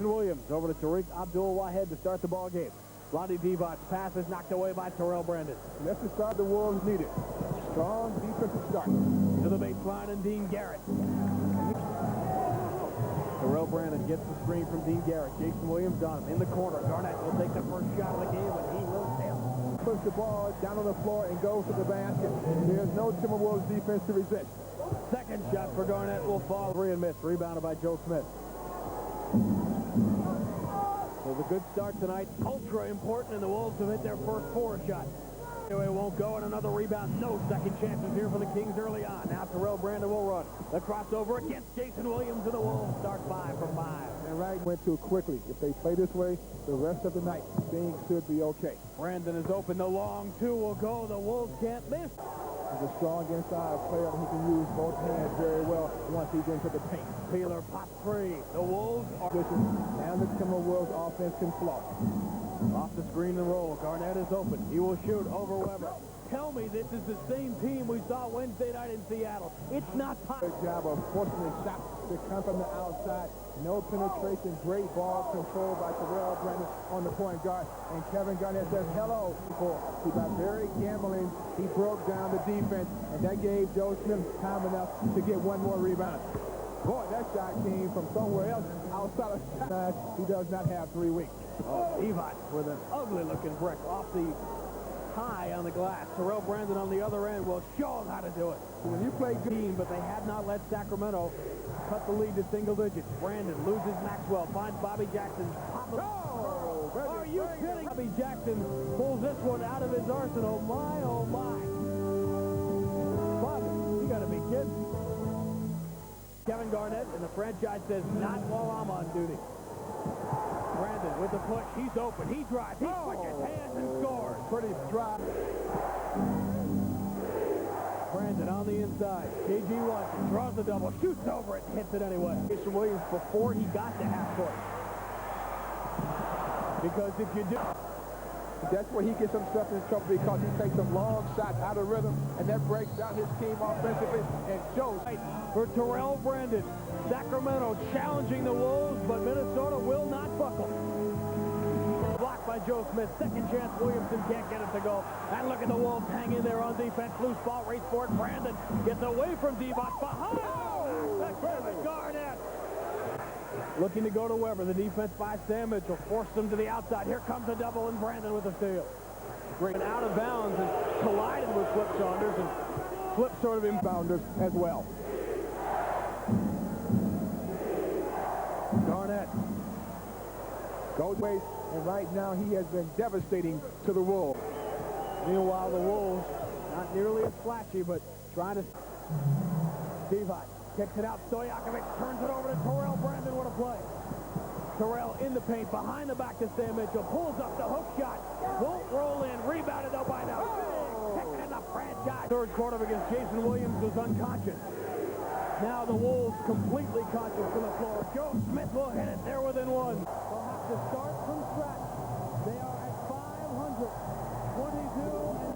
Williams over to Tariq Abdul-Wahed to start the ball game. Lonnie Divot's pass is knocked away by Terrell Brandon. And that's the start the Wolves needed. Strong defensive start. To the baseline and Dean Garrett. Terrell Brandon gets the screen from Dean Garrett. Jason Williams on him in the corner. Garnett will take the first shot of the game, but he will fail. Push the ball down on the floor and goes to the basket. There's no Timberwolves defense to resist. Second shot for Garnett will fall. 3 and miss. Rebounded by Joe Smith. So the good start tonight, ultra important, and the Wolves have hit their first 4 shots. Anyway, won't go, and another rebound. No second chances here for the Kings early on. Now Terrell Brandon will run. The crossover against Jason Williams, and the Wolves start 5 from 5. And Wright went too quickly. If they play this way, the rest of the night, things should be okay. Brandon is open. The long 2 will go. The Wolves can't miss. He's a strong inside player, and he can use both hands very well once he's into the paint. Peeler pops free. The Wolves are... And the Timberwolves offense can flow. Off the screen and roll. Garnett is open. He will shoot over Weber. Tell me this is the same team we saw Wednesday night in Seattle. It's not possible. Good job of forcing the shot to come from the outside. No penetration. Great ball control by Terrell Brandon on the point guard. And Kevin Garnett says hello. He got very gambling. He broke down the defense, and that gave Joe Smith time enough to get one more rebound. Boy, that shot came from somewhere else outside of shot. He does not have 3 weeks. Oh, Divot with an ugly-looking brick off the high on the glass. Terrell Brandon on the other end will show him how to do it. When you play good team, but they had not let Sacramento cut the lead to single digits. Brandon loses Maxwell, finds Bobby Jackson. Oh, are you kidding? Bobby Jackson pulls this one out of his arsenal. My, oh, my. Bobby, you got to be kidding. Kevin Garnett, and the franchise says, not while I'm on duty. Brandon with the push. He's open. He drives. He switches hands and scores. Pretty dry. Brandon on the inside. KG Watson draws the double, shoots over it, hits it anyway. Jason Williams before he got to half court. Because if you do... That's where he gets himself in trouble, because he takes some long shots out of rhythm, and that breaks down his team offensively and shows. For Terrell Brandon, Sacramento challenging the Wolves, but Minnesota will not buckle. Blocked by Joe Smith. Second chance. Williamson can't get it to go. And look at the Wolves hang in there on defense. Loose ball, race for it. Brandon gets away from Divot. Behind. Kevin Garnett. Looking to go to Weber. The defense by Sam Mitchell forced them to the outside. Here comes a double, and Brandon with the steal. Great. And out of bounds and collided with Flip Saunders, and Flip sort of inbounders as well. Garnett goes waste, and right now he has been devastating to the Wolves. Meanwhile, the Wolves, not nearly as flashy, but trying to... Divot kicks it out. Stojakovic turns it over to Terrell Brandon. What a play. Terrell in the paint, behind the back to Sam Mitchell. Pulls up the hook shot. Won't roll in. Rebounded though by the second in the franchise. Third quarter against Jason Williams was unconscious. Now the Wolves completely conscious from the floor. Joe Smith will hit it. They're within 1. They'll have to start from scratch. They are at 500. 22